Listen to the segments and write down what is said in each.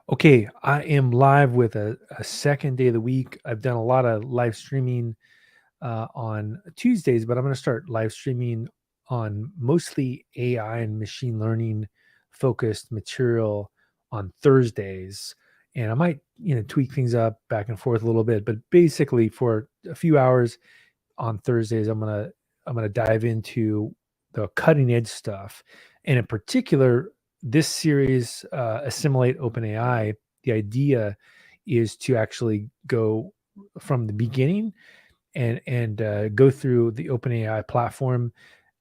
Okay, I am live with a second day of the week. I've done a lot of live streaming on Tuesdays, but I'm going to start live streaming on mostly AI and machine learning focused material on Thursdays. And I might, tweak things up back and forth a little bit, but basically for a few hours on Thursdays, I'm gonna dive into the cutting edge stuff, and in particular, this series, Assimilate OpenAI. The idea is to actually go from the beginning and go through the OpenAI platform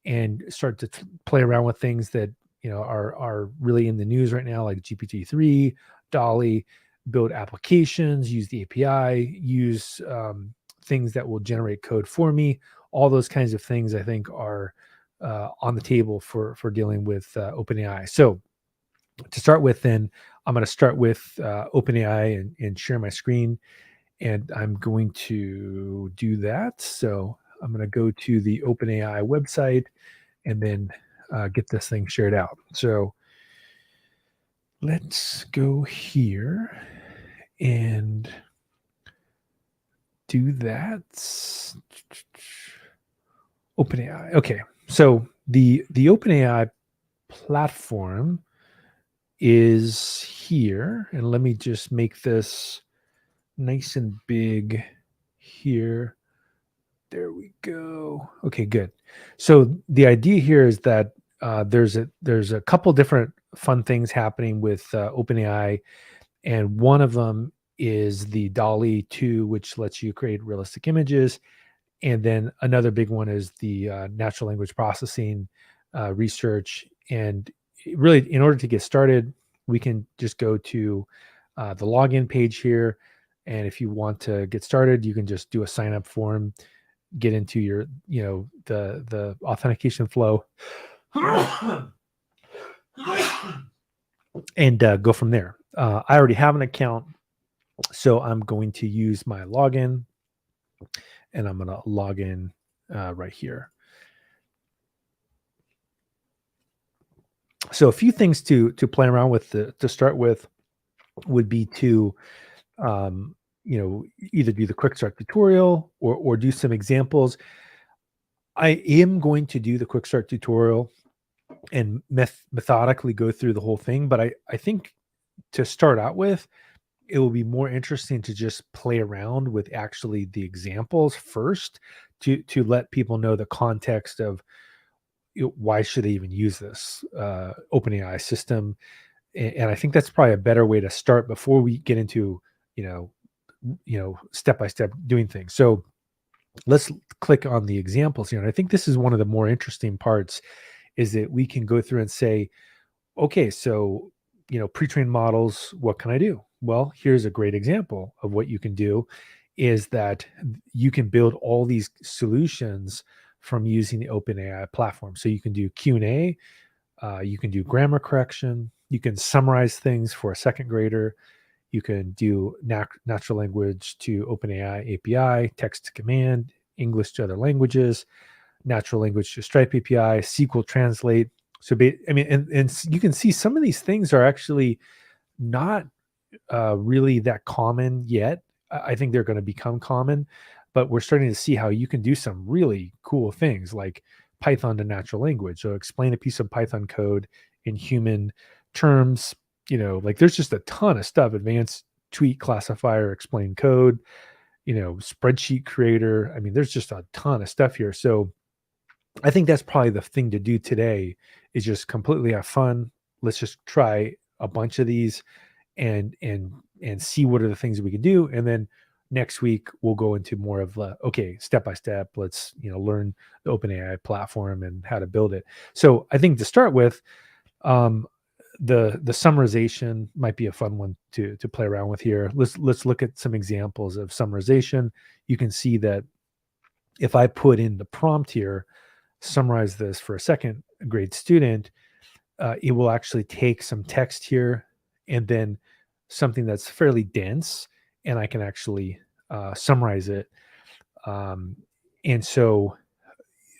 and start to play around with things that are really in the news right now, like GPT-3, Dall-E, build applications, use the API, use things that will generate code for me. All those kinds of things I think are on the table for dealing with OpenAI. So to start with, then I'm going to start with OpenAI and share my screen, and I'm going to do that. So I'm going to go to the OpenAI website and then get this thing shared out. So let's go here and do that. OpenAI. Okay. So the OpenAI platform is here, and let me just make this nice and big here. There we go. Okay, good. So the idea here is that there's a couple different fun things happening with OpenAI, and one of them is the Dall-E 2, which lets you create realistic images, and then another big one is the natural language processing research. And really, in order to get started, we can just go to the login page here, and if you want to get started, you can just do a sign up form, get into your the authentication flow and go from there. I already have an account, so I'm going to use my login, and I'm going to log in right here. So a few things to play around with to start with would be to either do the quick start tutorial or do some examples. I am going to do the quick start tutorial and methodically go through the whole thing, but I think to start out with, it will be more interesting to just play around with actually the examples first to let people know the context of why should they even use this OpenAI system. And I think that's probably a better way to start before we get into you know step by step doing things. So let's click on the examples here, and I think this is one of the more interesting parts, is that we can go through and say, okay, so pre-trained models, what can I do? Well, here's a great example of what you can do, is that you can build all these solutions from using the OpenAI platform. So you can do Q&A, you can do grammar correction, you can summarize things for a second grader, you can do natural language to OpenAI API, text to command, English to other languages, natural language to Stripe API, SQL Translate. So, and you can see some of these things are actually not really that common yet. I think they're going to become common, but we're starting to see how you can do some really cool things like Python to natural language. So explain a piece of Python code in human terms. Like there's just a ton of stuff. Advanced tweet classifier, explain code, spreadsheet creator. I mean, there's just a ton of stuff here. So I think that's probably the thing to do today, is just completely have fun. Let's just try a bunch of these and see what are the things that we can do. And then next week we'll go into more of okay, step by step. Let's learn the OpenAI platform and how to build it. So I think to start with, the summarization might be a fun one to play around with here. Let's look at some examples of summarization. You can see that if I put in the prompt here, summarize this for a second grade student, it will actually take some text here and then something that's fairly dense, and I can actually summarize it. And so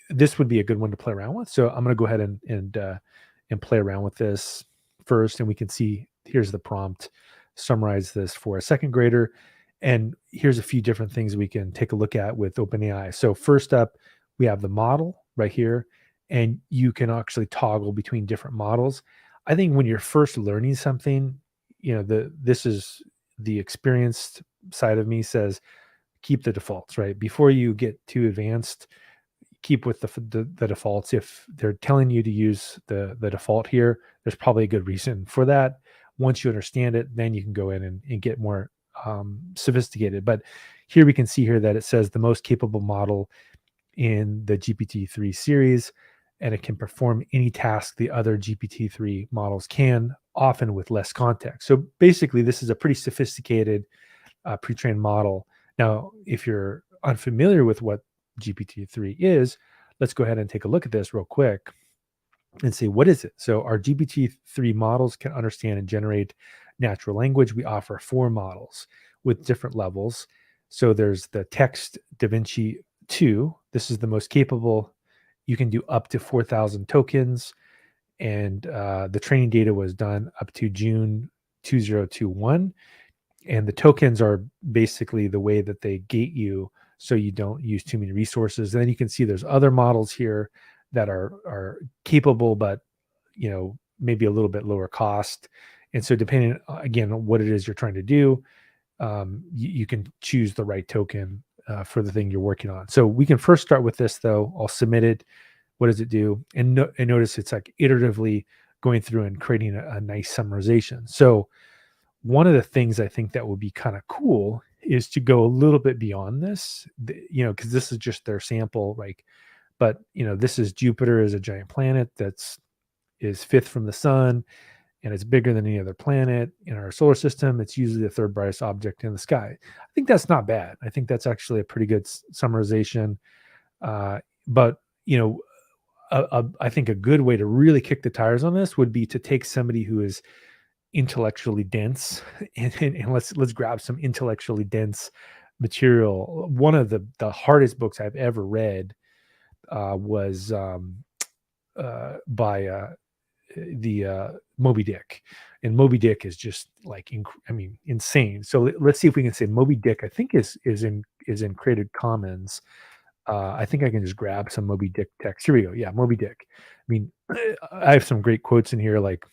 this would be a good one to play around with. So I'm going to go ahead and play around with this first, and we can see here's the prompt. summarize this for a second grader. And here's a few different things we can take a look at with OpenAI. So first up, we have the model right here, and you can actually toggle between different models. I think when you're first learning something, this is the experienced side of me says keep the defaults, right? Before you get too advanced, keep with the defaults. If they're telling you to use the default here, there's probably a good reason for that. Once you understand it, then you can go in and get more sophisticated. But here we can see here that it says the most capable model in the GPT-3 series, and it can perform any task the other GPT-3 models can, often with less context. So basically, this is a pretty sophisticated pre-trained model. Now, if you're unfamiliar with what GPT-3 is, let's go ahead and take a look at this real quick and see what is it. So our GPT-3 models can understand and generate natural language. We offer 4 models with different levels. So there's the Text DaVinci 2. This is the most capable. You can do up to 4,000 tokens, and the training data was done up to June 2021. And the tokens are basically the way that they gate you so you don't use too many resources. And then you can see there's other models here that are capable, but maybe a little bit lower cost. And so depending again on what it is you're trying to do, you can choose the right token for the thing you're working on. So we can first start with this though. I'll submit it. What does it do? And notice it's like iteratively going through and creating a nice summarization. So one of the things I think that would be kind of cool is to go a little bit beyond this, because this is just their sample, but this is Jupiter is a giant planet is fifth from the sun, and it's bigger than any other planet in our solar system. It's usually the third brightest object in the sky. I think that's not bad. I think that's actually a pretty good summarization. But I think a good way to really kick the tires on this would be to take somebody who is intellectually dense and let's grab some intellectually dense material. One of the hardest books I've ever read was by the Moby Dick, and Moby Dick is just like insane. So let's see if we can say Moby Dick. I think is in Creative Commons. I think I can just grab some Moby Dick text. Here we go. Yeah, Moby Dick. I have some great quotes in here. Like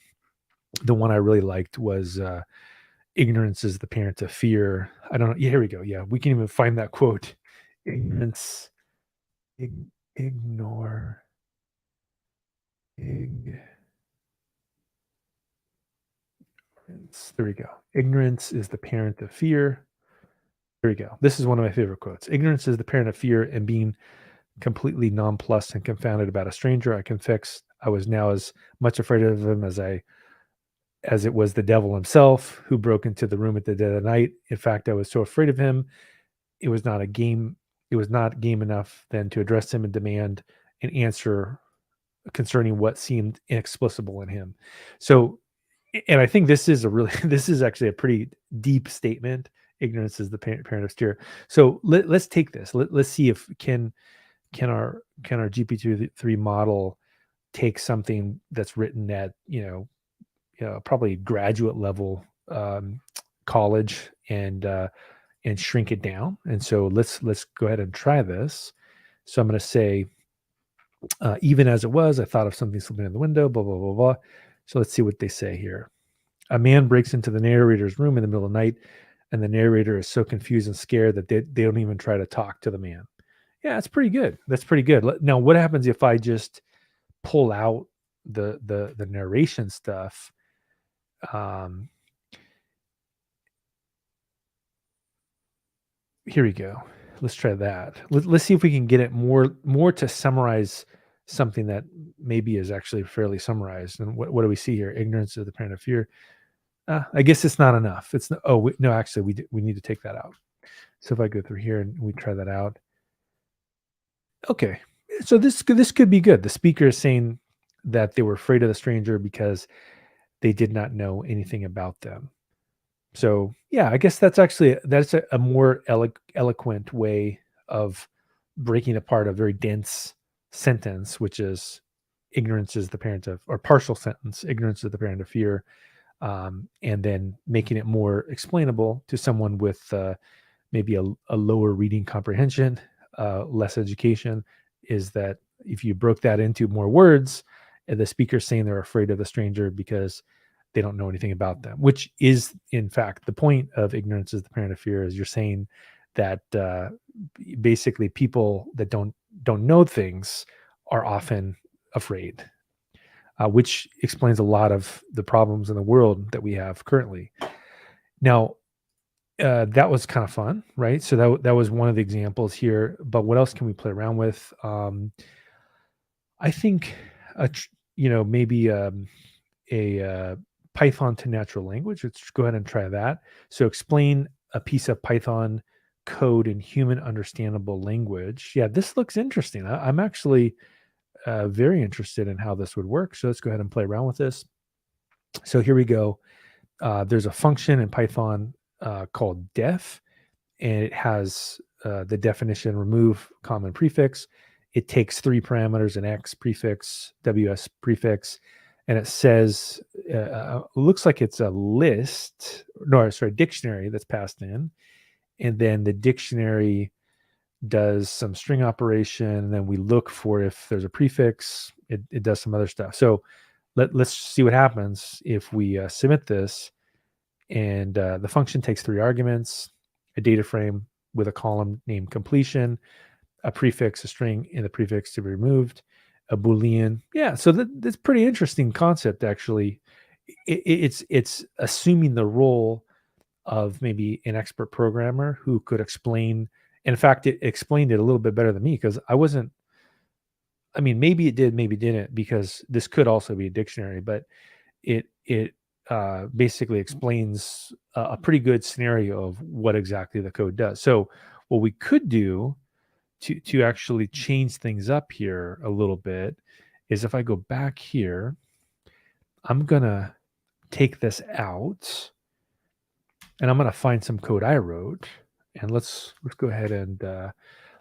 the one I really liked was ignorance is the parent of fear. I don't know. Yeah, here we go. Yeah, we can even find that quote. Ignorance, ignore, ignorance. There we go. Ignorance is the parent of fear. There we go. This is one of my favorite quotes. Ignorance is the parent of fear, and being completely nonplussed and confounded about a stranger I confess I was now as much afraid of him as it was the devil himself who broke into the room at the dead of night. In fact, I was so afraid of him, it was not game enough then to address him and demand an answer concerning what seemed inexplicable in him. So, and I think this is this is actually a pretty deep statement. Ignorance is the parent of fear. So let's take this. Let's see if can our GPT-3 model take something that's written at probably graduate level college and shrink it down. And so let's go ahead and try this. So I'm going to say, even as it was, I thought of something slipping in the window, blah, blah, blah, blah. So let's see what they say here. A man breaks into the narrator's room in the middle of the night, and the narrator is so confused and scared that they don't even try to talk to the man. Yeah, that's pretty good. That's pretty good. Now, what happens if I just pull out the narration stuff? Here we go. Let's try that. Let's see if we can get it more to summarize something that maybe is actually fairly summarized. And what do we see here? Ignorance is the parent of fear. I guess it's not enough. It's no. Actually, we need to take that out. So if I go through here and we try that out, okay. So this could be good. The speaker is saying that they were afraid of the stranger because they did not know anything about them. So yeah, I guess that's a more eloquent way of breaking apart a very dense sentence, which is ignorance is the parent of, or partial sentence, ignorance is the parent of fear. and then making it more explainable to someone with maybe a lower reading comprehension, less education, is that if you broke that into more words, and the speaker's saying they're afraid of the stranger because they don't know anything about them, which is in fact the point of ignorance is the parent of fear. Is you're saying that basically people that don't know things are often afraid, which explains a lot of the problems in the world that we have currently. Now, that was kind of fun, right? So that was one of the examples here. But what else can we play around with? I think, maybe a Python to natural language. Let's go ahead and try that. So explain a piece of Python code in human understandable language. Yeah, this looks interesting. I'm actually very interested in how this would work. So let's go ahead and play around with this. So here we go. There's a function in Python called def, and it has the definition remove common prefix. It takes three parameters: an x prefix, ws prefix, and it says looks like it's a list, no, sorry, dictionary that's passed in, and then the dictionary does some string operation, and then we look for if there's a prefix. It does some other stuff. So let's see what happens if we submit this. And the function takes three arguments: a data frame with a column named completion, a prefix, a string, and the prefix to be removed, a Boolean. Yeah, so that's pretty interesting concept, actually. It's assuming the role of maybe an expert programmer who could explain. In fact, it explained it a little bit better than me because I wasn't. I mean, maybe it did, maybe it didn't, because this could also be a dictionary, but it basically explains a pretty good scenario of what exactly the code does. So what we could do to actually change things up here a little bit is if I go back here, I'm gonna take this out and I'm gonna find some code I wrote, and let's go ahead and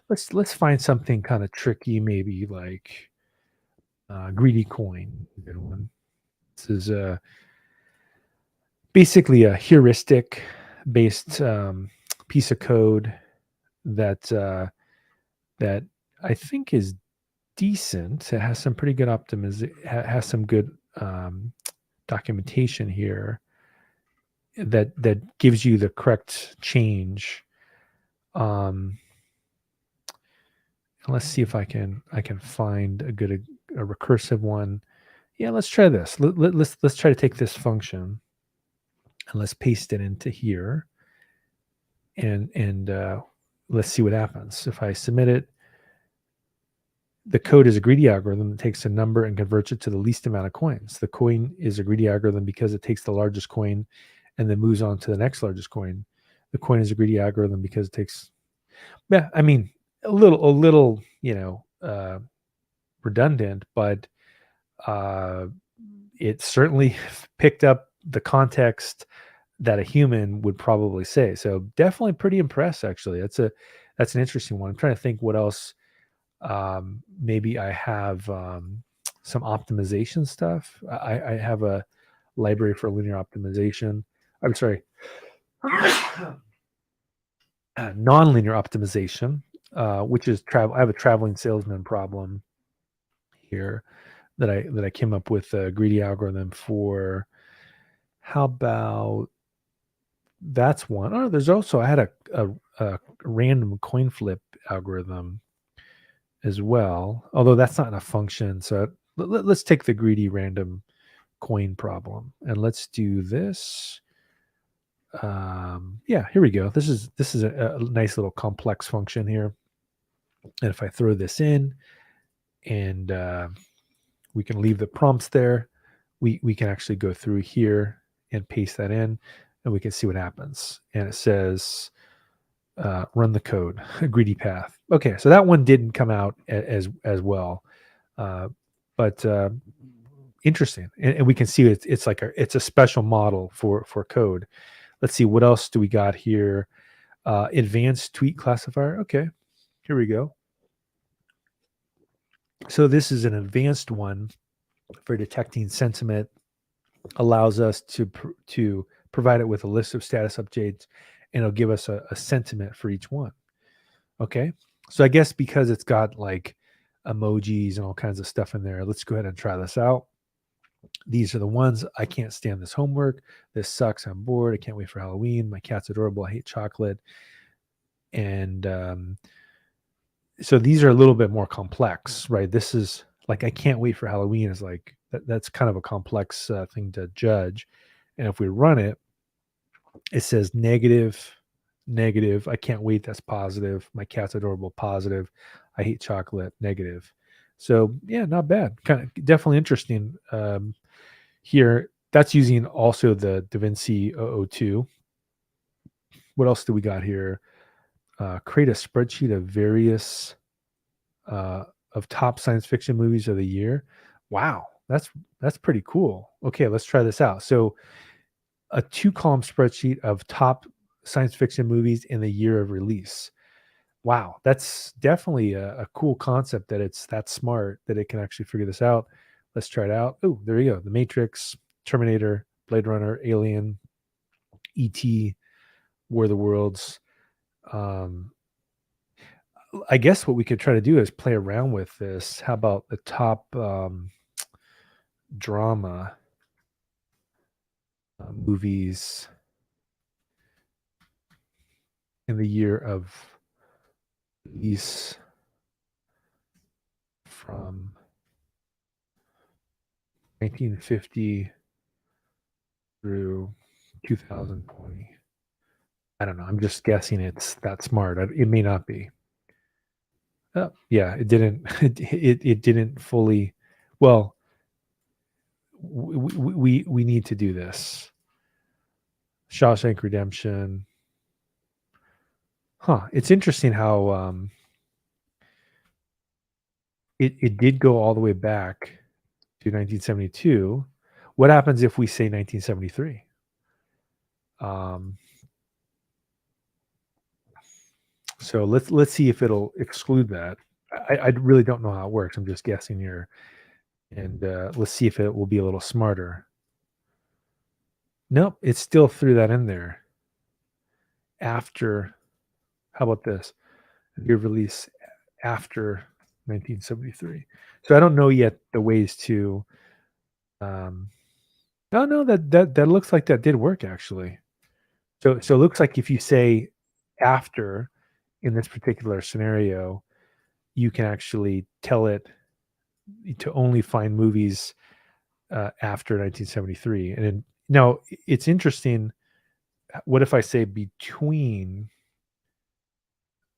let's find something kind of tricky, maybe like greedy coin. Good one. This is basically a heuristic based piece of code that that I think is decent. It has some pretty good has some good documentation here that gives you the correct change. Um, let's see if I can find a recursive one. Yeah, let's try this. Let's try to take this function and let's paste it into here, and let's see what happens if I submit it. The code is a greedy algorithm that takes a number and converts it to the least amount of coins. The coin is a greedy algorithm because it takes the largest coin and then moves on to the next largest coin. The coin is a greedy algorithm because it takes, yeah, I mean, a little, redundant, but it certainly picked up the context that a human would probably say. So definitely pretty impressed, actually. That's an interesting one. I'm trying to think what else. Maybe I have some optimization stuff. I have a library for linear optimization. I'm sorry, non-linear optimization, which is travel. I have a traveling salesman problem here that I came up with a greedy algorithm for. How about that's one? Oh, there's also I had a random coin flip algorithm as well, although that's not in a function. So let's take the greedy random coin problem and let's do this. Yeah, here we go. This is a nice little complex function here. And if I throw this in and we can leave the prompts there, we can actually go through here and paste that in and we can see what happens. And it says, run the code, a greedy path. Okay, so that one didn't come out as well, but interesting. And we can see it's like it's a special model for code. Let's see what else do we got here. Advanced tweet classifier. Okay, here we go. So this is an advanced one for detecting sentiment allows us to provide it with a list of status updates, and it'll give us a sentiment for each one. Okay, so I guess because it's got like emojis and all kinds of stuff in there, let's go ahead and try this out. These are the ones. I can't stand this homework. This sucks. I'm bored. I can't wait for Halloween. My cat's adorable. I hate chocolate. And so these are a little bit more complex, right? This is like, I can't wait for Halloween is like, that's kind of a complex thing to judge. And if we run it, it says negative, negative. I can't wait. That's positive. My cat's adorable. Positive. I hate chocolate. Negative. So yeah, not bad. Kind of definitely interesting. Here, that's using also the DaVinci 002. What else do we got here? Create a spreadsheet of various of top science fiction movies of the year. Wow, that's pretty cool. Okay, let's try this out. So a 2-column spreadsheet of top science fiction movies in the year of release. Wow, that's definitely a cool concept that it's that smart that it can actually figure this out. Let's try it out. Oh, there you go. The Matrix, Terminator, Blade Runner, Alien, E.T., War of the Worlds. Um, I guess what we could try to do is play around with this. How about the top drama movies in the year of release from 1950 through 2020? I don't know. I'm just guessing it's that smart. It may not be. Yeah, it didn't. It didn't fully. Well, we need to do this. Shawshank Redemption. Huh. It's interesting how it did go all the way back to 1972. What happens if we say 1973? So let's see if it'll exclude that. I really don't know how it works. I'm just guessing here, and let's see if it will be a little smarter. Nope, it still threw that in there. After, how about this? Your release after 1973. So I don't know yet the ways to. Oh no, that looks like that did work actually. So it looks like if you say after in this particular scenario, you can actually tell it to only find movies after 1973. And then, now it's interesting. What if I say between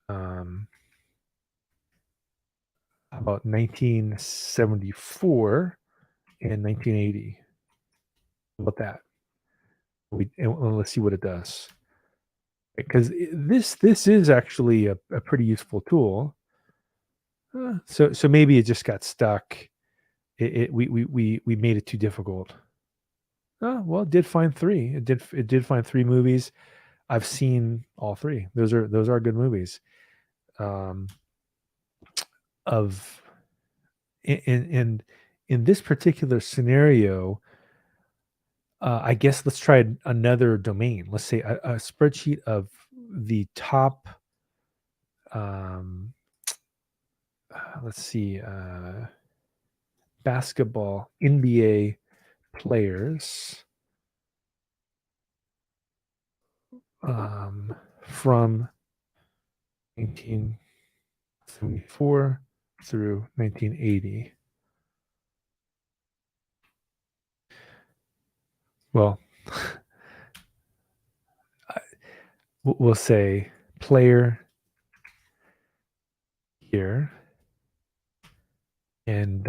about 1974 and 1980? How about that? Let's see what it does. Because this is actually a pretty useful tool. So maybe it just got stuck. We made it too difficult. Oh, well, it did find three. It did find three movies. I've seen all three. Those are good movies. Um, of in this particular scenario, I guess let's try another domain. Let's say a spreadsheet of the top. Um, let's see, basketball NBA players from 1974 through 1980. Well, we'll say player here and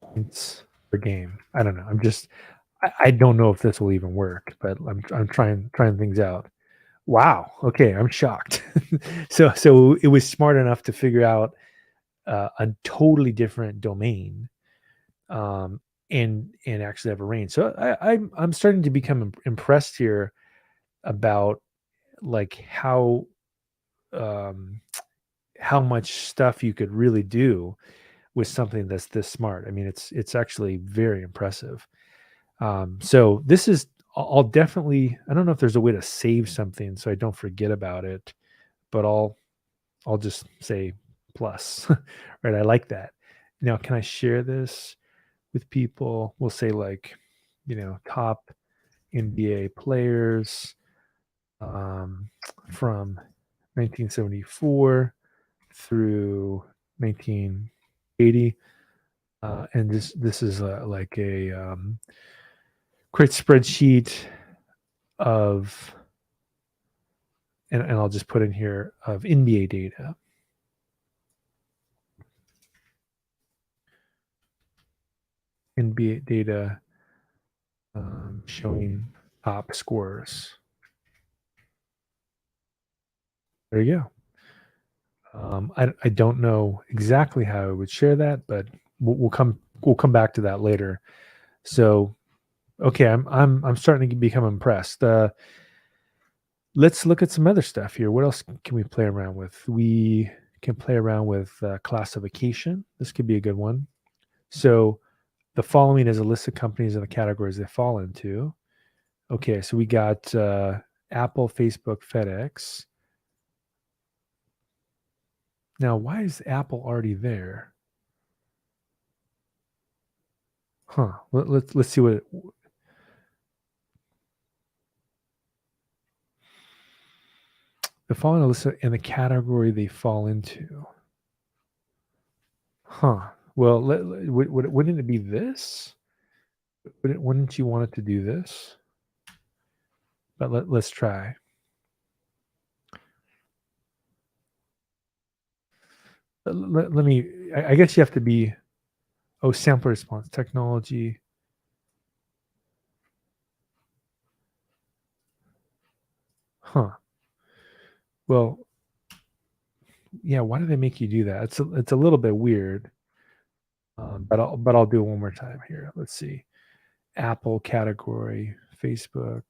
points per game. I don't know. I don't know if this will even work, but I'm trying things out. Wow. Okay, I'm shocked. So it was smart enough to figure out a totally different domain, um, and actually have a range. So I'm starting to become impressed here about like um, how much stuff you could really do with something that's this smart. I mean, it's actually very impressive. So this is, I'll definitely, I don't know if there's a way to save something so I don't forget about it, but I'll just say plus, right? I like that. Now, can I share this with people? We'll say like, top NBA players um, from 1974 through 1980, and this is like a create spreadsheet of, and I'll just put in here of NBA data. NBA data showing top scorers. There you go. I don't know exactly how I would share that, but we'll come back to that later. So okay, I'm starting to become impressed. Let's look at some other stuff here. What else can we play around with? We can play around with classification. This could be a good one. So the following is a list of companies and the categories they fall into. Okay, so we got Apple, Facebook, FedEx. Now, why is Apple already there? Huh. Let's see what the following list and the category they fall into. Huh. Well, wouldn't it be this? Wouldn't you want it to do this? But let's try. Let me. I guess you have to be. Oh, sample response technology. Huh. Well, yeah. Why do they make you do that? It's a little bit weird. But I'll do it one more time here. Let's see. Apple category, Facebook,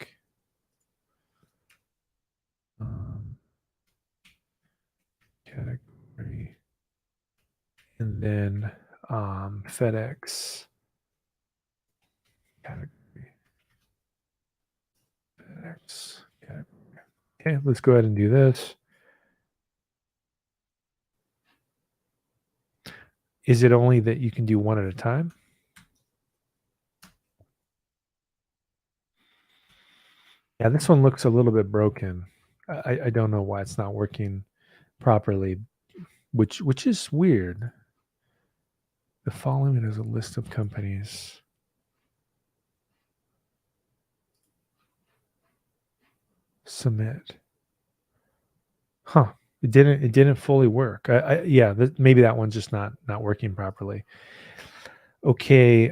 um, category, and then FedEx category, FedEx category. Okay, let's go ahead and do this. Is it only that you can do one at a time? Yeah, this one looks a little bit broken. I don't know why it's not working properly, which is weird. The following is a list of companies. Submit. Huh. It didn't fully work. Yeah, maybe that one's just not working properly. Okay,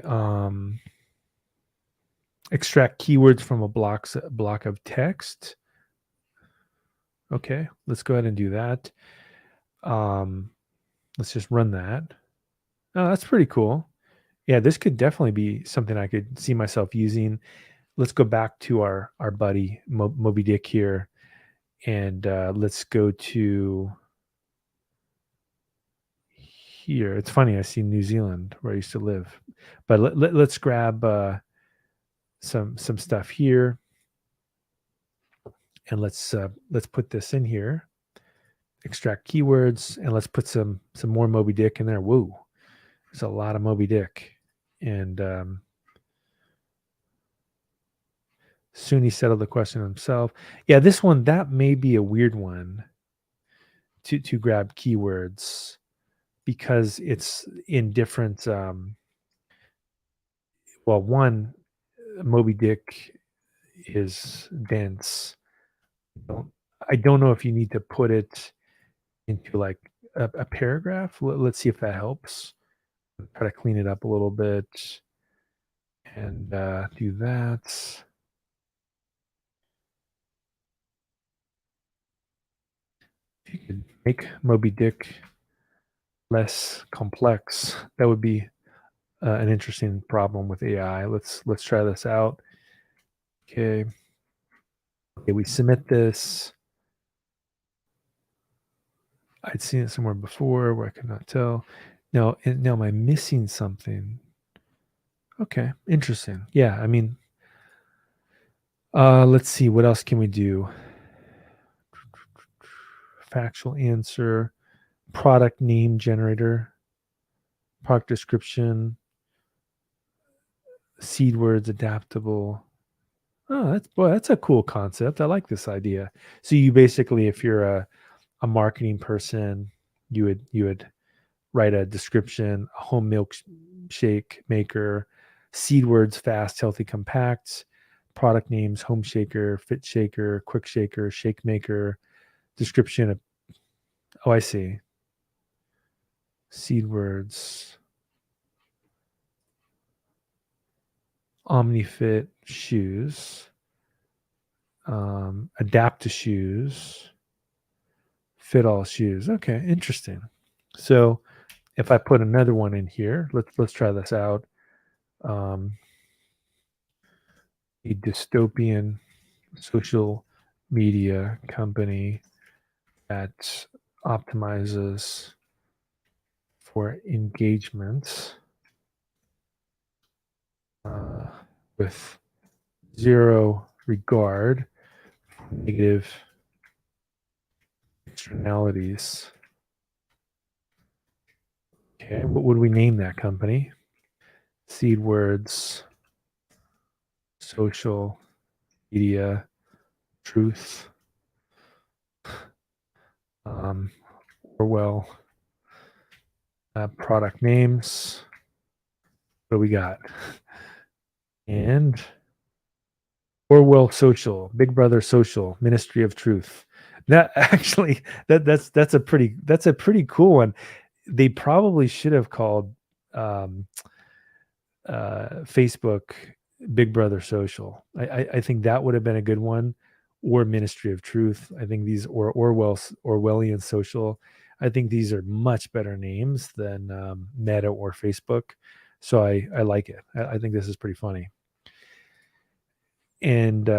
extract keywords from a block of text. Okay, let's go ahead and do that. Let's just run that. Oh, that's pretty cool. Yeah, this could definitely be something I could see myself using. Let's go back to our buddy Moby Dick here, and let's go to here. It's funny. I see New Zealand where I used to live, but let's grab some stuff here, and let's put this in here. Extract keywords, and let's put some more Moby Dick in there. Whoa, there's a lot of Moby Dick, and soon he settled the question himself. Yeah, this one that may be a weird one to grab keywords because it's in different. Well, one Moby Dick is dense. Don't I don't know if you need to put it into like a paragraph. Let's see if that helps. Try to clean it up a little bit and do that. If you could make Moby Dick less complex, that would be an interesting problem with AI. Let's try this out. Okay. Okay, we submit this. I'd seen it somewhere before where I could not tell. Now am I missing something? Okay, interesting. Yeah, I mean, let's see, what else can we do? Factual answer, product name generator, product description, seed words adaptable. Oh, that's a cool concept. I like this idea. So you basically, if you're a marketing person, you would write a description, a home milkshake maker, seed words, fast, healthy, compact, product names, home shaker, fit shaker, quick shaker, shake maker, description of, oh, I see. Seed words, OmniFit shoes, adapt to shoes, fit all shoes. Okay, interesting. So if I put another one in here, let's try this out. Um, a dystopian social media company that optimizes for engagement uh, with zero regard for negative externalities. Okay, what would we name that company? Seed words, social media, truth, um, Orwell, product names. What do we got? And Orwell Social, Big Brother Social, Ministry of Truth. That actually, that's a pretty cool one. They probably should have called um, Facebook Big Brother Social. I think that would have been a good one, or Ministry of Truth. I think these, or Orwellian Social. I think these are much better names than Meta or Facebook. So I like it. I think this is pretty funny. And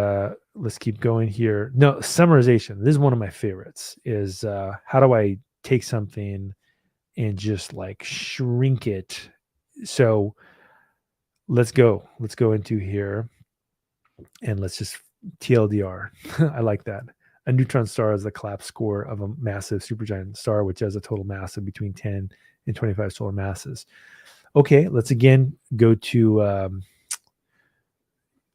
let's keep going here. No, summarization. This is one of my favorites. Is how do I take something and just like shrink it? So let's go into here and let's just TLDR. I like that. A neutron star is the collapse score of a massive supergiant star, which has a total mass of between 10 and 25 solar masses. Okay, let's again go to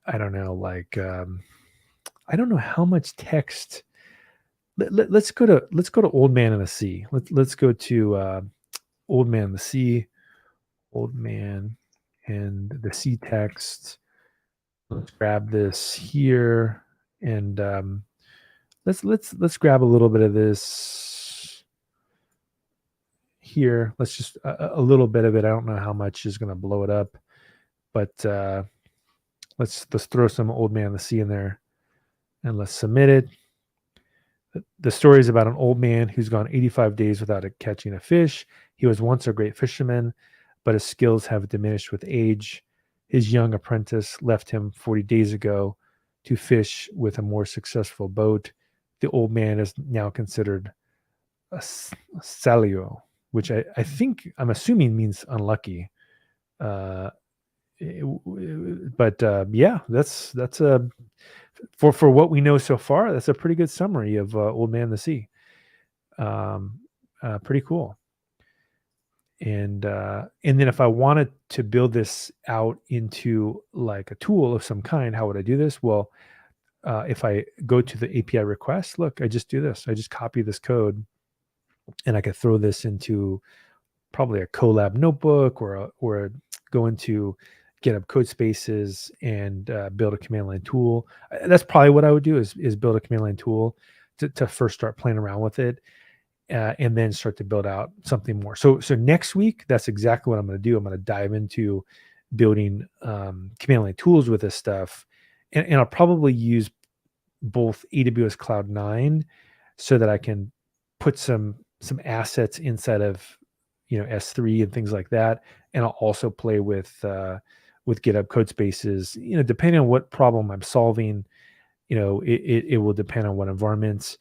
I don't know, like I don't know how much text. Let's go to Old Man in the Sea. Let's go to Old Man in the Sea, Old Man and the Sea text. Let's grab this here, and let's grab a little bit of this here. Let's just a little bit of it. I don't know how much is going to blow it up, but let's throw some Old Man in the Sea in there, and let's submit it. The story is about an old man who's gone 85 days without catching a fish. He was once a great fisherman, but his skills have diminished with age. His young apprentice left him 40 days ago to fish with a more successful boat. The old man is now considered a salio, which I think, I'm assuming means unlucky. Uh, but yeah, that's a for what we know so far. That's a pretty good summary of Old Man in the Sea. Um, Pretty cool. And then if I wanted to build this out into like a tool of some kind, how would I do this? Well, if I go to the API request, look, I just do this. I just copy this code, and I could throw this into probably a Colab notebook, or go into GitHub code spaces and build a command line tool. That's probably what I would do is build a command line tool to first start playing around with it, and then start to build out something more. So next week, that's exactly what I'm going to do. I'm going to dive into building command line tools with this stuff, and I'll probably use both AWS Cloud 9 so that I can put some assets inside of S3 and things like that, and I'll also play with GitHub code spaces. Depending on what problem I'm solving, it will depend on what environments.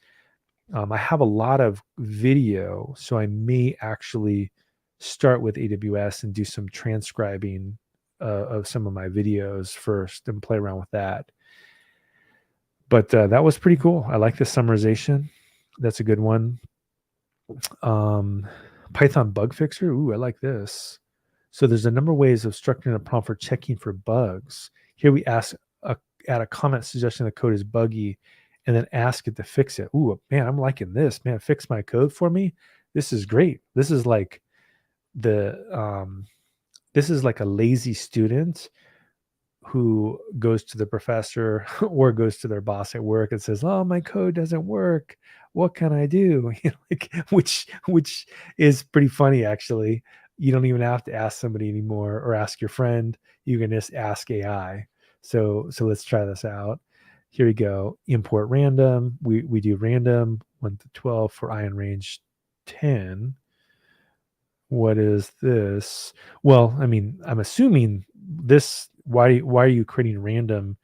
I have a lot of video, so I may actually start with AWS and do some transcribing of some of my videos first and play around with that. But that was pretty cool. I like the summarization. That's a good one. Python bug fixer. Ooh, I like this. So there's a number of ways of structuring a prompt for checking for bugs. Here we add a comment suggesting the code is buggy, and then ask it to fix it. Ooh, man, I'm liking this. Man, fix my code for me. This is great. The this is like a lazy student who goes to the professor or goes to their boss at work and says, "Oh, my code doesn't work. What can I do?" Which is pretty funny actually. You don't even have to ask somebody anymore or ask your friend. You can just ask AI. So let's try this out. Here we go. Import random. We do random 1 to 12 for I in range 10. What is this? Well, I mean, I'm assuming this. Why are you creating random,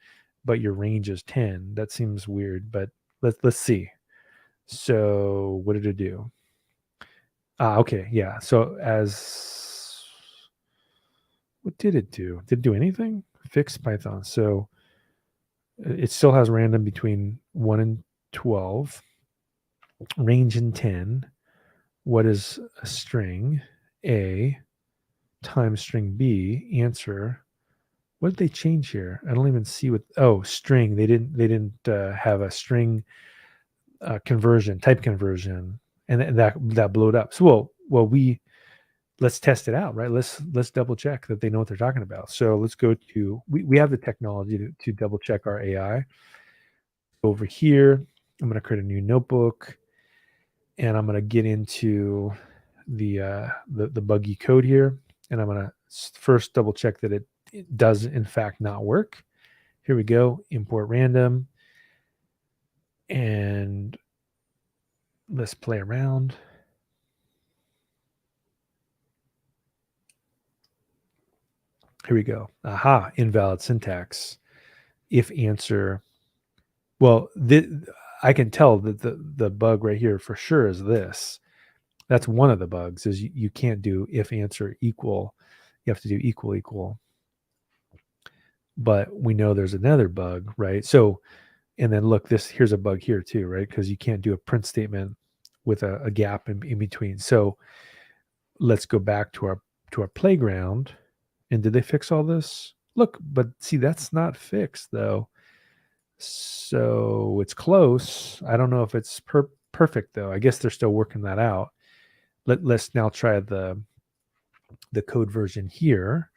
but your range is 10? That seems weird, but let's see. So what did it do? Okay, yeah. So as what did it do? Did it do anything? Fix Python. So it still has random between 1 and 12, range in 10. What is a string? A times string B, answer. What did they change here? I don't even see what. Oh, string. They didn't have a string conversion, type conversion, and that blew it up. So we let's test it out, right? Let's double check that they know what they're talking about. So let's go to we have the technology to double check our AI. Over here, I'm going to create a new notebook, and I'm going to get into the buggy code here, and I'm going to first double check that it does in fact not work. Here we go, import random, and let's play around. Here we go. Aha, invalid syntax. If answer, well, I can tell that the bug right here for sure is this. That's one of the bugs is you can't do if answer equal. You have to do equal equal. But we know there's another bug, right? So, and then look, here's a bug here too, right? Because you can't do a print statement with a gap in between. So let's go back to our playground. And did they fix all this? Look, but see, that's not fixed though. So it's close. I don't know if it's perfect though. I guess they're still working that out. Let's now try the code version here.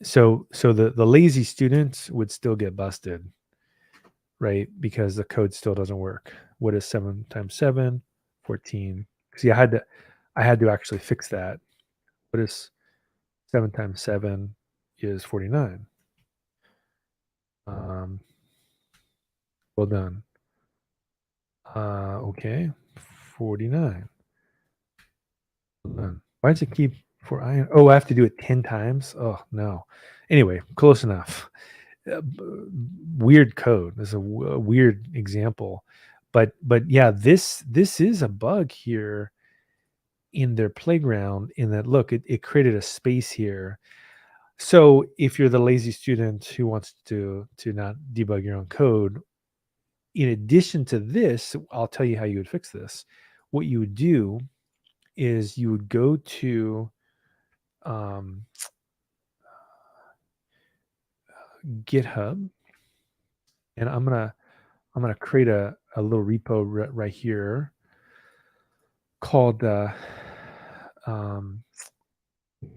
So the lazy students would still get busted, right? Because the code still doesn't work. What is 7 times 7? 14. See, I had to actually fix that. What is 7 times 7 is 49. Well done. Okay. 49. Well done. Why does it keep for iron? Oh, I have to do it 10 times. Oh no. Anyway, close enough. Weird code. This is a weird example, but yeah, this is a bug here in their playground. In that, look, it created a space here. So if you're the lazy student who wants to not debug your own code, in addition to this, I'll tell you how you would fix this. What you would do is you would go to um, GitHub, and I'm gonna create a little repo right here called um,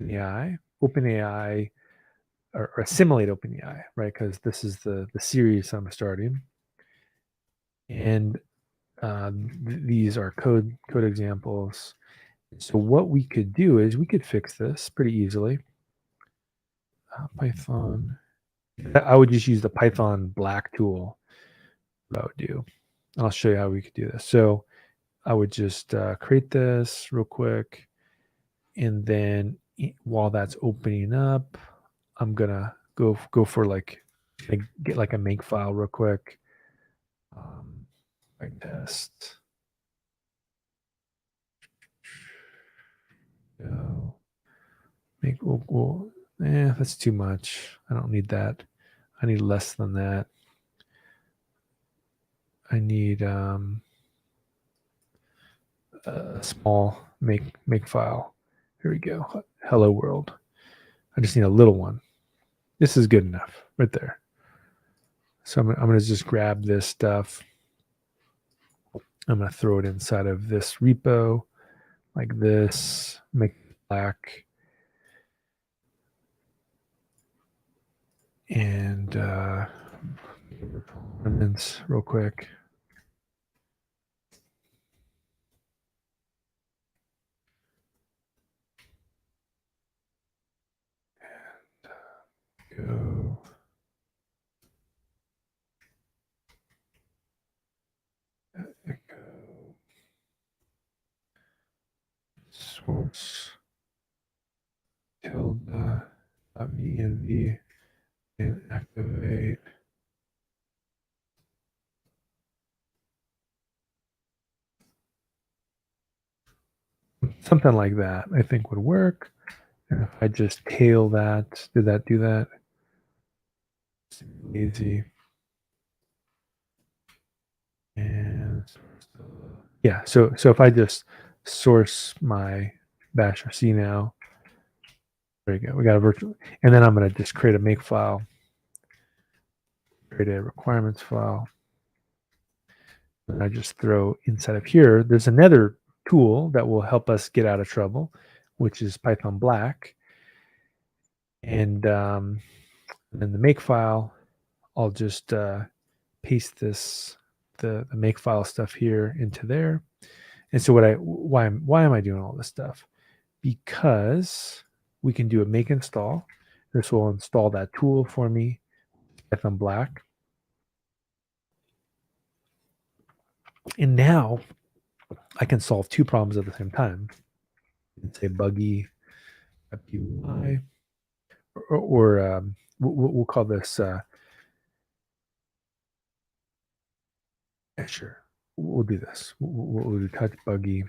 AI, OpenAI, or Assimilate OpenAI, right? Because this is the series I'm starting, and these are code examples. So what we could do is we could fix this pretty easily. Python. I would just use the Python black tool. What I would do. I'll show you how we could do this. So I would just create this real quick. And then while that's opening up, I'm gonna go for like get like a make file real quick. Like test. Go. We'll That's too much. I don't need that. I need less than that. I need a small make file. Here we go. Hello world. I just need a little one. This is good enough right there. So I'm going to just grab this stuff. I'm going to throw it inside of this repo like this, make it black. And performance real quick. And go. Echo. Source. Tilde. .env. And activate. Something like that, I think would work. And if I just tail that, did that do that? Easy. And yeah, so if I just source my bash RC now, there you go. We got a virtual, and then I'm going to just create a make file, create a requirements file. And I just throw inside of here. There's another tool that will help us get out of trouble, which is Python Black. And then the make file, I'll just paste this the make file stuff here into there. And so why am I doing all this stuff? Because we can do a make install. This will install that tool for me, Python Black. And now I can solve two problems at the same time. Say buggy UI, or we'll call this. Yeah, sure. We'll do this. We'll do touch buggy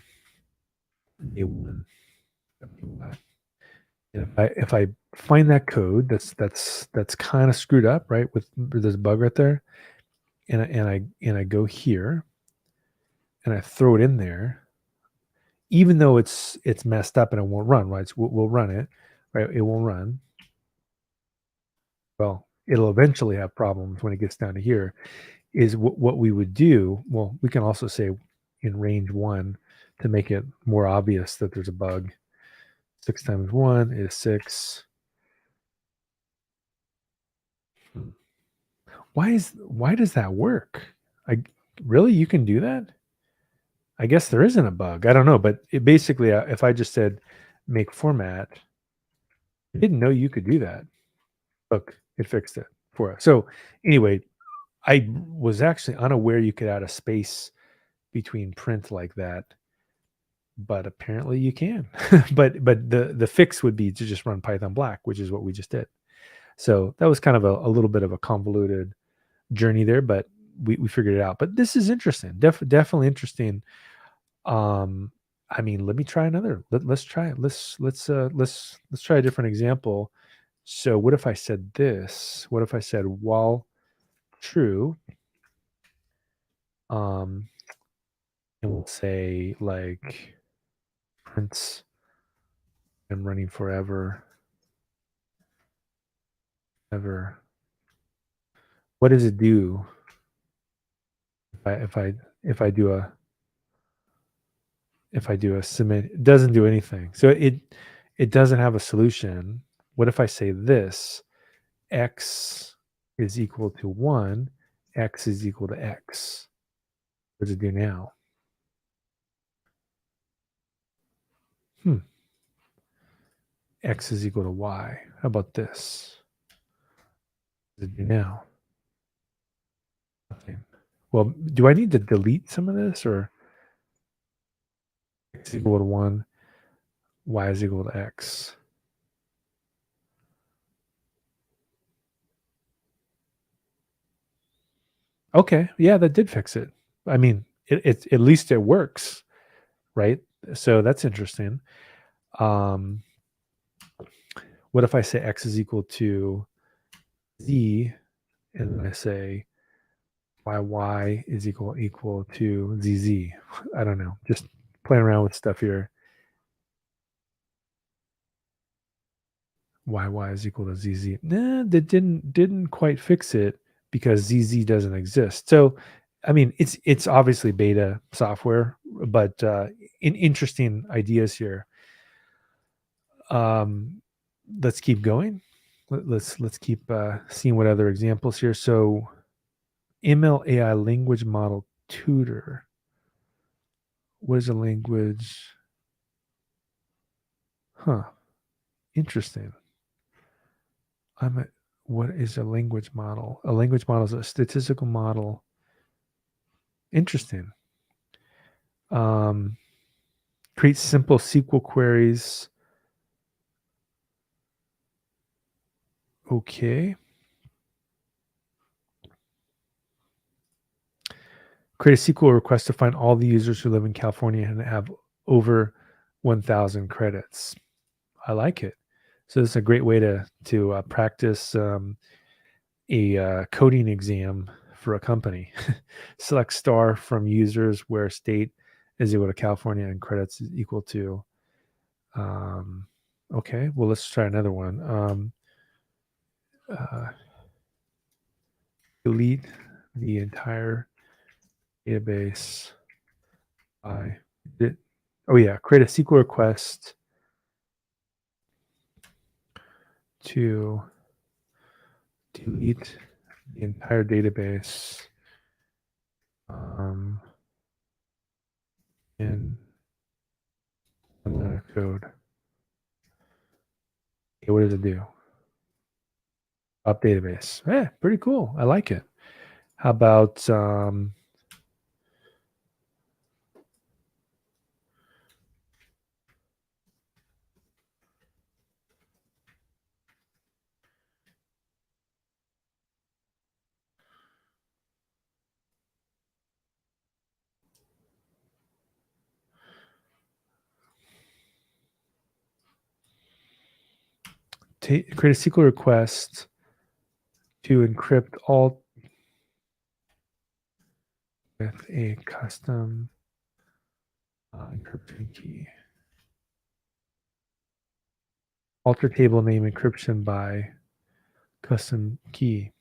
A1 UI. And if I find that code that's kind of screwed up, right, with this bug right there, and I go here and I throw it in there, even though it's messed up and it won't run, right? So we'll run it, right? It won't run. Well, it'll eventually have problems when it gets down to here. Is what we would do. Well, we can also say in range 1 to make it more obvious that there's a bug. 6 times 1 is 6. Why does that work? Really, you can do that? I guess there isn't a bug. I don't know, but it basically, if I just said make format, I didn't know you could do that. Look, it fixed it for us. So anyway, I was actually unaware you could add a space between print like that, but apparently you can. but the fix would be to just run Python Black, which is what we just did. So that was kind of a little bit of a convoluted journey there, but we figured it out. But this is interesting, definitely interesting. I mean, let me try another. Let's try it. Let's try a different example. So what if I said this? What if I said while true, and we'll say like prints and running forever, ever. What does it do if I do a submit? It doesn't do anything. So it doesn't have a solution. What if I say this? X is equal to 1, X is equal to X. What does it do now? X is equal to Y. How about this? What does it do now? Nothing. Well, do I need to delete some of this, or X is equal to 1, Y is equal to X? Okay, yeah, that did fix it. I mean, it at least it works, right? So that's interesting. What if I say x is equal to z, and then I say y is equal to zz? I don't know. Just playing around with stuff here. Y is equal to zz. Nah, that didn't quite fix it because zz doesn't exist. So, I mean, it's obviously beta software, but interesting ideas here. Um, let's keep going. Let's keep seeing what other examples here. So, ML AI language model tutor. What is a language? Huh. Interesting. What is a language model? A language model is a statistical model. Interesting. Create simple SQL queries. Okay. Create a SQL request to find all the users who live in California and have over 1,000 credits. I like it. So this is a great way to practice a coding exam for a company. Select star from users where state is equal to California and credits is equal to. Okay, well, let's try another one. Delete the entire database by it. Oh yeah, create a SQL request to delete the entire database in the code. Okay, what does it do? Up database. Yeah, pretty cool. I like it. How about create a SQL request to encrypt all with a custom encryption key. Alter table name encryption by custom key.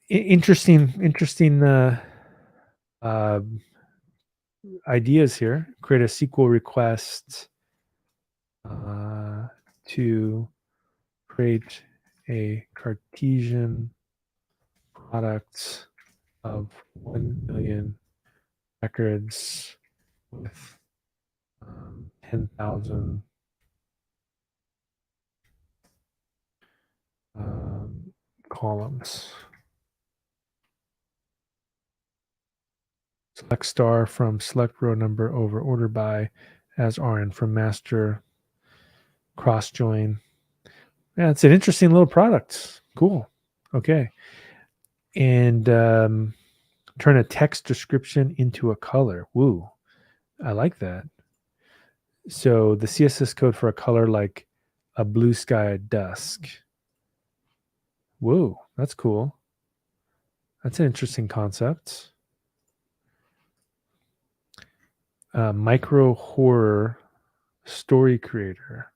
Interesting uh, ideas here. Create a SQL request to create a Cartesian product of 1 million records with 10,000 columns. Select star from select row number over order by as RN from master cross join. Yeah, it's an interesting little product. Cool. Okay. And turn a text description into a color. Woo. I like that. So the CSS code for a color like a blue sky at dusk. Whoa, that's cool. That's an interesting concept. Micro horror story creator.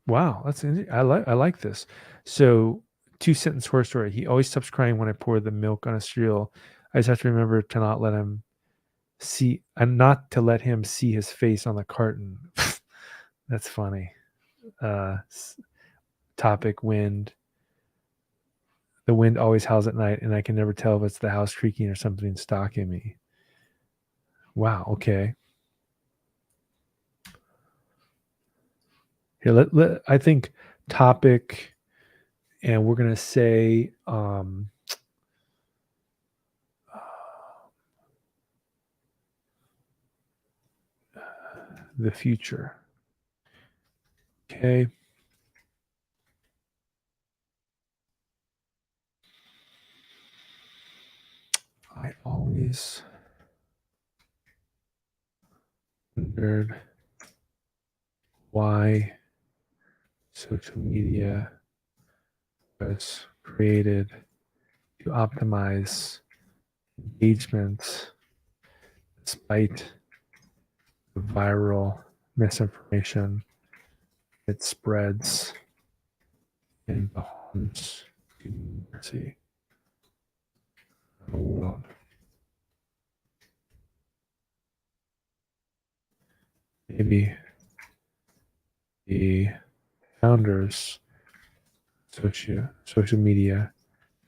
Wow, I like this. So 2 sentence horror story. He always stops crying when I pour the milk on a cereal. I just have to remember to not let him see and not to let him see his face on the carton. That's funny. Topic wind. The wind always howls at night, and I can never tell if it's the house creaking or something stalking me. Wow. Okay. Here, I think topic, and we're gonna say the future. Okay. Always wondered why social media was created to optimize engagement despite the viral misinformation it spreads in the homes community of the world. Maybe the founders of social media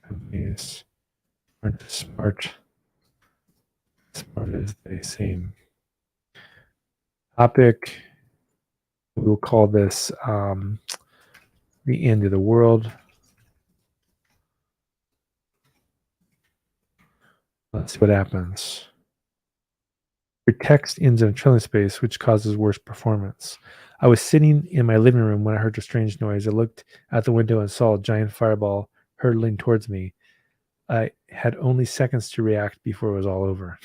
companies aren't as smart as they seem. Topic, we'll call this the end of the world. Let's see what happens. Your text ends in a trailing space, which causes worse performance. I was sitting in my living room when I heard a strange noise. I looked out the window and saw a giant fireball hurtling towards me. I had only seconds to react before it was all over.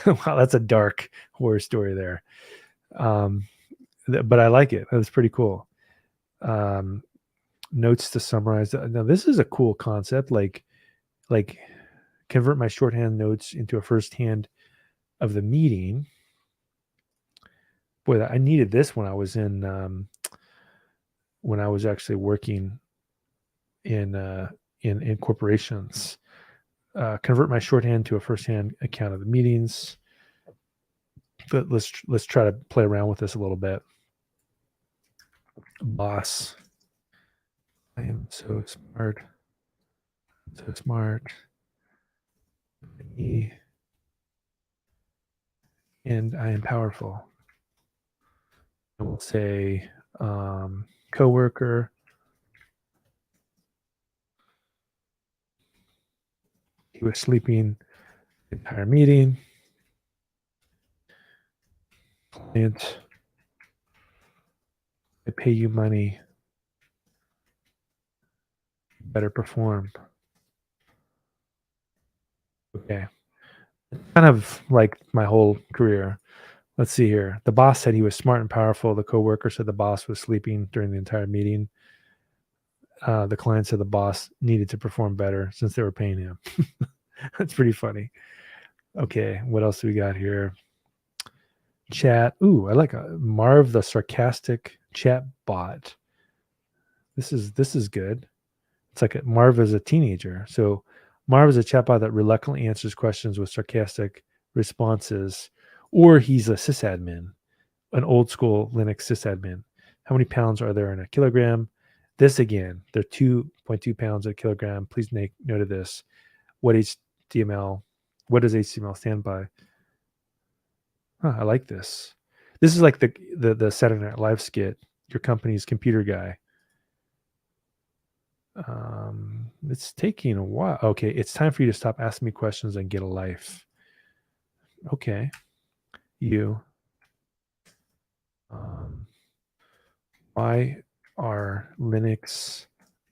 Wow, that's a dark horror story there. But I like it. That's pretty cool. Notes to summarize. Now, this is a cool concept. Like convert my shorthand notes into a first hand of the meeting. Boy, I needed this when I was when I was actually working in corporations. Convert my shorthand to a first-hand account of the meetings. But let's try to play around with this a little bit. Boss, I am so smart. So smart. And I am powerful. I will say coworker. He was sleeping the entire meeting. Client, I pay you money. Better perform. Okay. Kind of like my whole career. Let's see here. The boss said he was smart and powerful. The coworker said the boss was sleeping during the entire meeting. The client said the boss needed to perform better since they were paying him. That's pretty funny. Okay, what else do we got here? Chat. Ooh, I like Marv the sarcastic chat bot. This is good. It's like Marv is a teenager. So Marv is a chatbot that reluctantly answers questions with sarcastic responses, or he's a sysadmin, an old school Linux sysadmin. How many pounds are there in a kilogram? This again, they're 2.2 pounds a kilogram. Please make note of this. What does HTML stand by? Huh, I like this. This is like the Saturday Night Live skit, your company's computer guy. It's taking a while. Okay, it's time for you to stop asking me questions and get a life. Okay, you. Why are Linux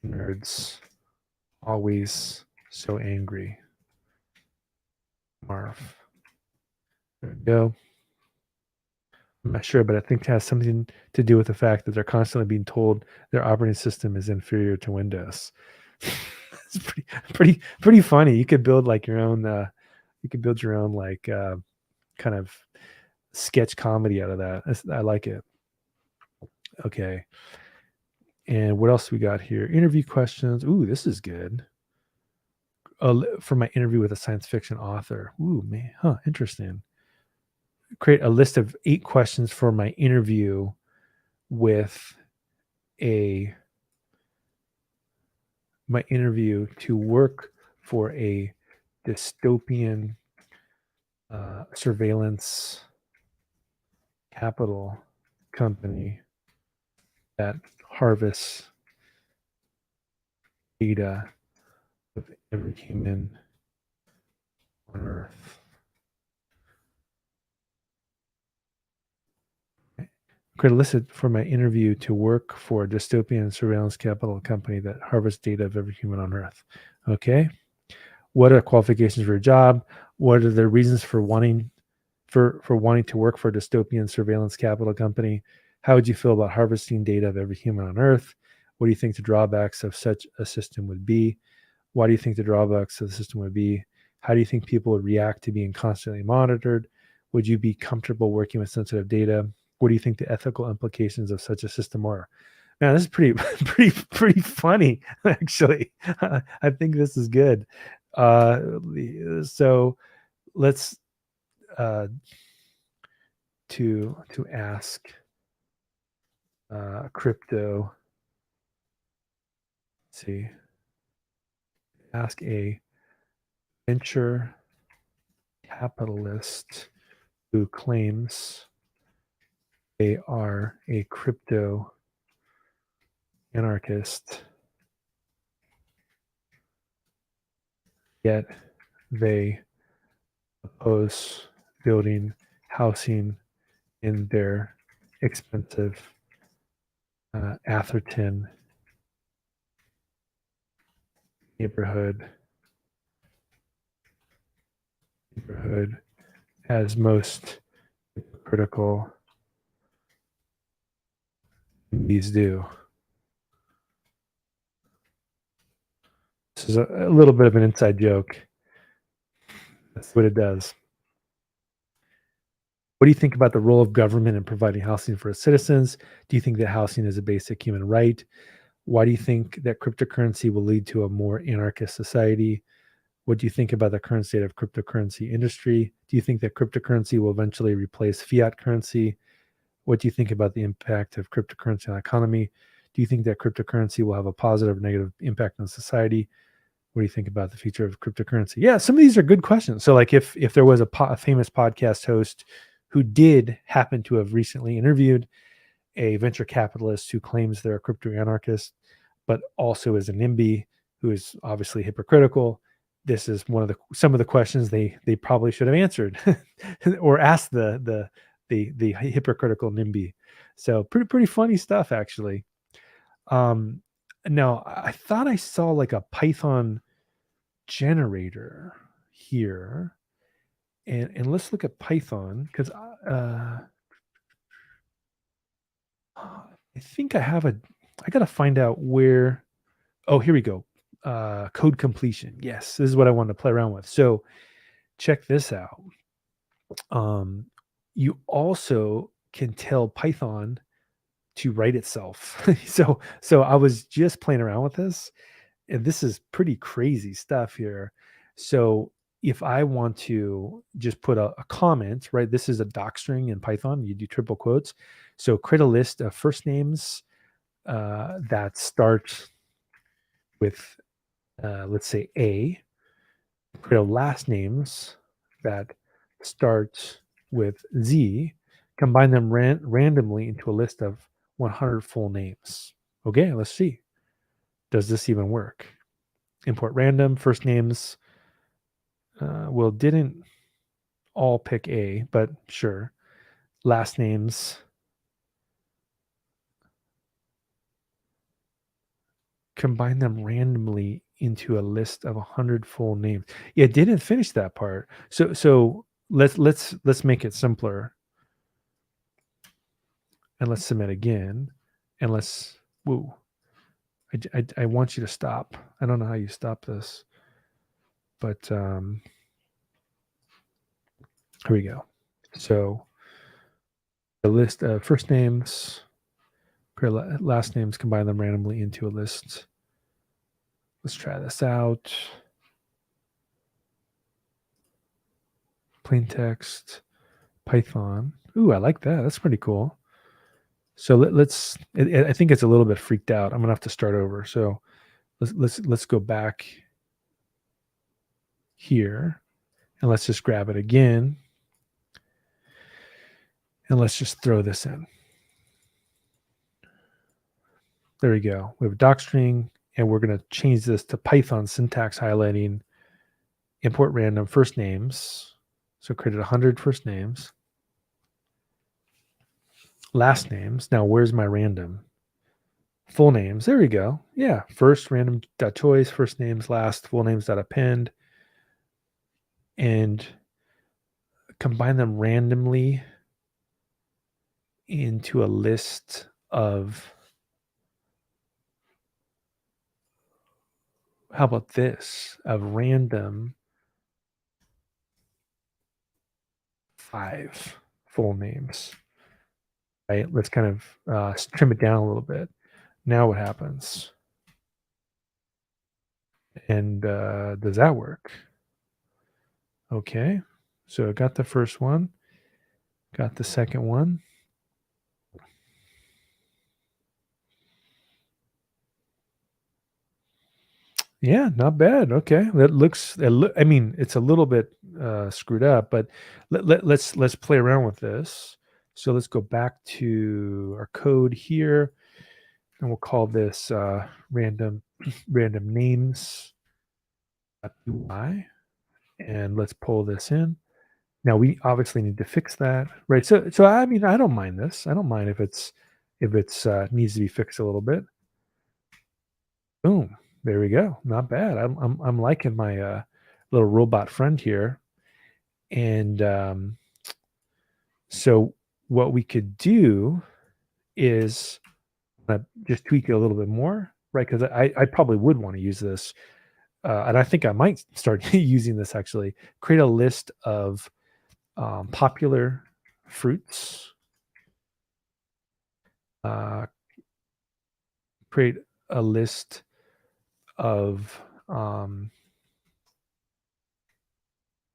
nerds always so angry? Marv. There we go. I'm not sure, but I think it has something to do with the fact that they're constantly being told their operating system is inferior to Windows. It's pretty funny. You could build like your own. You could build your own like kind of sketch comedy out of that. I like it. Okay. And what else we got here? Interview questions. Ooh, this is good. For my interview with a science fiction author. Ooh, man. Huh. Interesting. Create a list of 8 questions for my interview with my interview to work for a dystopian surveillance capital company that harvests data of every human on Earth. Create a list for my interview to work for a dystopian surveillance capital company that harvests data of every human on Earth. Okay. What are qualifications for a job? What are the reasons for wanting to work for a dystopian surveillance capital company? How would you feel about harvesting data of every human on Earth? What do you think the drawbacks of such a system would be? Why do you think the drawbacks of the system would be? How do you think people would react to being constantly monitored? Would you be comfortable working with sensitive data? What do you think the ethical implications of such a system are? Man, this is pretty, pretty funny, actually. I think this is good. So let's to ask crypto. Let's see, ask a venture capitalist who claims they are a crypto anarchist, yet they oppose building housing in their expensive Atherton neighborhood as most critical these do. This is a little bit of an inside joke. That's what it does. What do you think about the role of government in providing housing for its citizens? Do you think that housing is a basic human right? Why do you think that cryptocurrency will lead to a more anarchist society? What do you think about the current state of cryptocurrency industry? Do you think that cryptocurrency will eventually replace fiat currency? What do you think about the impact of cryptocurrency on the economy? Do you think that cryptocurrency will have a positive or negative impact on society? What do you think about the future of cryptocurrency? Yeah, some of these are good questions. So like if there was a famous podcast host who did happen to have recently interviewed a venture capitalist who claims they're a crypto anarchist, but also is a NIMBY who is obviously hypocritical, this is some of the questions they probably should have answered or asked the hypocritical NIMBY. So pretty funny stuff, actually. Now I thought I saw like a Python generator here, and let's look at Python because I think I got to find out where. Oh, here we go. Code completion. Yes, this is what I wanted to play around with. So check this out. You also can tell Python to write itself. so I was just playing around with this, and this is pretty crazy stuff here. So if I want to just put a comment, right? This is a doc string in Python. You do triple quotes. So create a list of first names that start with, let's say, A. Create last names that start with Z. Combine them randomly into a list of 100 full names. Okay, let's see. Does this even work? Import random first names. Well, didn't all pick A, but sure. Last names. Combine them randomly into a list of 100 full names. It didn't finish that part. So let's make it simpler. And let's submit again. And let's woo. I want you to stop. I don't know how you stop this, but here we go. So a list of first names, last names, combine them randomly into a list. Let's try this out. Plain text, Python. Ooh, I like that. That's pretty cool. So let's. I think it's a little bit freaked out. I'm gonna have to start over. So let's go back here, and let's just grab it again, and let's just throw this in. There we go. We have a doc string, and we're going to change this to Python syntax highlighting, import random first names. So created 100 first names. Last names. Now, where's my random? Full names. There we go. Yeah. First random.choice, first names, last, full names.append. and combine them randomly into a list of, how about this, of random 5 full names, right? Let's kind of trim it down a little bit. Now what happens? And does that work? Okay. So I got the first one, got the second one. Yeah, not bad. Okay. That looks, I mean, it's a little bit screwed up, but let's play around with this. So let's go back to our code here, and we'll call this random random names UI, and let's pull this in. Now we obviously need to fix that, right? So I mean, I don't mind this. I don't mind if it's needs to be fixed a little bit. Boom. There we go. Not bad. I'm liking my little robot friend here. And so what we could do is just tweak it a little bit more, right? Because I probably would want to use this, and I think I might start using this actually. Create a list of popular fruits. Uh, create a list of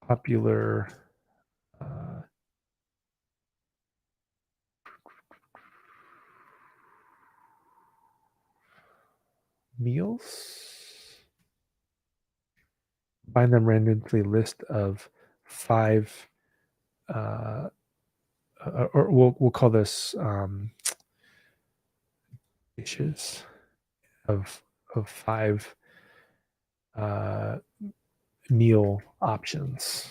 popular uh, meals. Find them randomly list of 5, uh, or we'll call this dishes of 5 uh, meal options.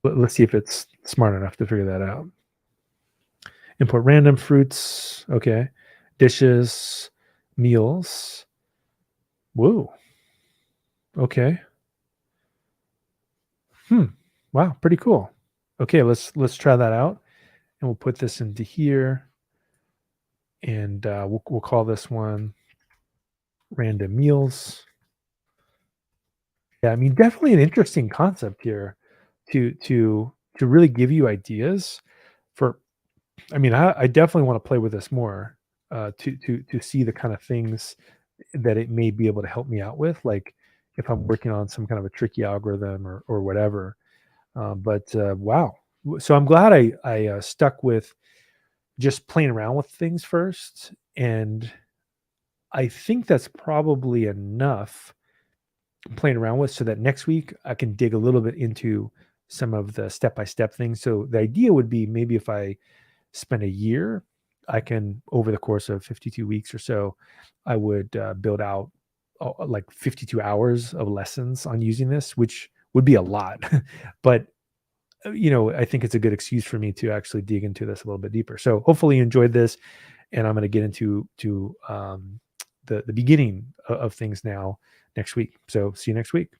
Let's see if it's smart enough to figure that out. Import random fruits. Okay. Dishes, meals. Whoa. Okay. Wow. Pretty cool. Okay. Let's try that out, and we'll put this into here, and we'll call this one random meals. Yeah. I mean, definitely an interesting concept here to really give you ideas for. I mean, I definitely want to play with this more, to see the kind of things that it may be able to help me out with, like if I'm working on some kind of a tricky algorithm or whatever. But wow, so I'm glad I stuck with just playing around with things first, and I think that's probably enough playing around with, so that next week I can dig a little bit into some of the step by step things. So the idea would be, maybe if I spend a year, I can, over the course of 52 weeks or so, I would build out like 52 hours of lessons on using this, which would be a lot. But I think it's a good excuse for me to actually dig into this a little bit deeper. So hopefully you enjoyed this, and I'm going to get into the beginning of things now next week. So see you next week.